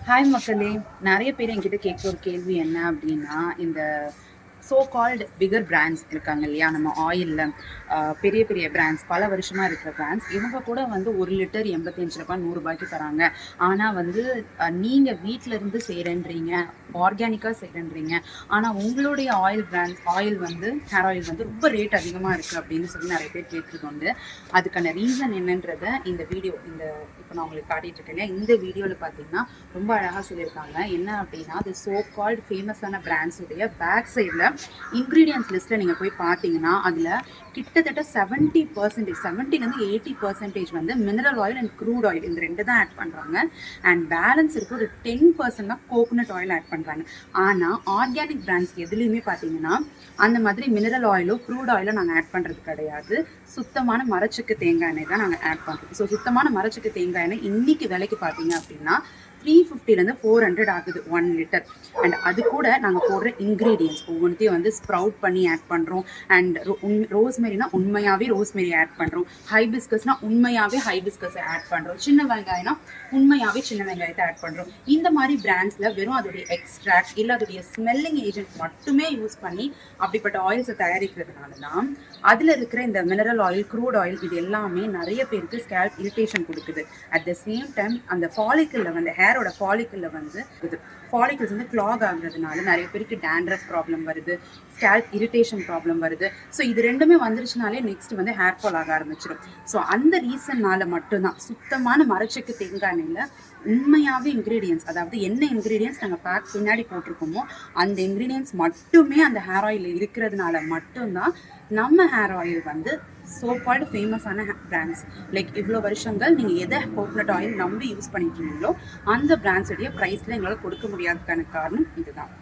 Hi மக்களே, நிறைய பேர் என்கிட்ட கேட்குற ஒரு கேள்வி என்ன அப்படின்னா, இந்த ஸோ கால்டு பிகர் பிராண்ட்ஸ் இருக்காங்க இல்லையா, நம்ம ஆயிலில் பெரிய பெரிய பிராண்ட்ஸ், பல வருஷமாக இருக்கிற பிராண்ட்ஸ், இவங்க கூட வந்து 1 லிட்டர் 85 ரூபாய் 100 ரூபாய்க்கு தராங்க. ஆனால் வந்து நீங்கள் வீட்டில் இருந்து செய்கிறேன்றீங்க, ஆர்கானிக்காக செய்கிறேன்றீங்க, ஆனால் உங்களுடைய ஆயில் வந்து ஹேர் ஆயில் வந்து ரொம்ப ரேட் அதிகமாக இருக்குது அப்படின்னு சொல்லி நிறைய பேர் கேட்டிருக்கோண்டு. அதுக்கான ரீசன் என்னன்றதை இப்போ நான் உங்களுக்கு காட்டிகிட்டு இருக்கேன் இல்லையா, இந்த வீடியோவில் பார்த்தீங்கன்னா ரொம்ப அழகாக சொல்லியிருக்காங்க. என்ன அப்படின்னா, அது ஸோ கால்டு ஃபேமஸான பிராண்ட்ஸுடைய பேக் சைடில் இன்க்ரீடியன்ஸ் லிஸ்ட்டில் நீங்கள் போய் பார்த்தீங்கன்னா அதில் கிட்டத்தட்ட 70%, 70லேருந்து 80% வந்து mineral oil and crude oil, இந்த ரெண்டு தான் ஆட் பண்ணுறாங்க. அண்ட் பேலன்ஸ் இருக்க ஒரு 10% தான் கோகோனட் ஆயில் ஆட் பண்ணுறாங்க. ஆனால் ஆர்கானிக் பிராண்ட்ஸ் எதுலேயுமே பார்த்தீங்கன்னா அந்த மாதிரி மினரல் ஆயிலோ க்ரூட் ஆயிலோ நாங்கள் ஆட் பண்ணுறது கிடையாது. சுத்தமான மரச்செக்கு தேங்காய் எண்ணெய் தான் நாங்கள் ஆட் பண்ணுறோம். ஸோ சுத்தமான மரச்செக்கு தேங்காய் எண்ணெய் இன்றைக்கி விலைக்கு பார்த்தீங்க அப்படின்னா 350லேருந்து 400 ஆகுது 1 லிட்டர். அண்ட் அது கூட நாங்கள் போடுற இன்க்ரீடியன்ஸ் ஒவ்வொன்றையும் வந்து ஸ்ப்ரவுட் பண்ணி ஆட் பண்ணுறோம். அண்ட் ரோஸ்மெரினா உண்மையாகவே ரோஸ்மெரி ஆட் பண்ணுறோம். ஹைபிஸ்கஸ்னா உண்மையாகவே ஹைபிஸ்கஸை ஆட் பண்ணுறோம். சின்ன வெங்காயம்னா உண்மையாகவே சின்ன வெங்காயத்தை ஆட் பண்ணுறோம். இந்த மாதிரி பிராண்ட்ஸில் வெறும் அதோடைய எக்ஸ்ட்ராக்ட் இல்லை அதோடைய ஸ்மெல்லிங் ஏஜென்ட் மட்டுமே யூஸ் பண்ணி அப்படிப்பட்ட ஆயில்ஸை தயாரிக்கிறதுனால தான் அதில் இருக்கிற இந்த மினரல் ஆயில், க்ரூட் ஆயில், இது எல்லாமே நிறைய பேருக்கு ஸ்கேல்ப் இரிட்டேஷன் கொடுக்குது. அட் த சேம் டைம் அந்த ஃபாலிக்கிளில் வந்து ஹேரோட ஃபாலிக்கிளில் வந்து ஃபாலிக்கிள்ஸ் வந்து கிளாக் ஆகுறதுனால நிறைய பேருக்கு டேண்ட்ரஃப் ப்ராப்ளம் வருது, ஸ்கேல்ப் இரிட்டேஷன் ப்ராப்ளம் வருது. ஸோ இது ரெண்டுமே வந்துருச்சுனாலே நெக்ஸ்ட் வந்து ஹேர் ஃபால் ஆக ஆரம்பிச்சிடும். ஸோ அந்த ரீசன்னால மட்டும்தான் சுத்தமான மரச்செக்கு தேங்காய் எண்ணெயில் உண்மையாகவே இன்க்ரீடியன்ஸ், அதாவது என்ன இன்க்ரீடியன்ஸ் நாங்கள் பேக் பின்னாடி போட்டிருக்கோமோ அந்த இன்க்ரீடியன்ஸ் மட்டுமே அந்த ஹேர் ஆயிலில் இருக்கிறதுனால மட்டும்தான் நம்ம ஹேர் ஆயில் வந்து ஸோ கால்டு ஃபேமஸான பிராண்ட்ஸ். லைக் இவ்வளோ வருஷங்கள் நீங்கள் எதை கோகோனட் ஆயில் நம்பி யூஸ் பண்ணிட்டு இருந்தீங்களோ அந்த பிராண்ட்ஸுடைய ப்ரைஸில் எங்களால் கொடுக்க முடியாததுக்கான காரணம் இதுதான்.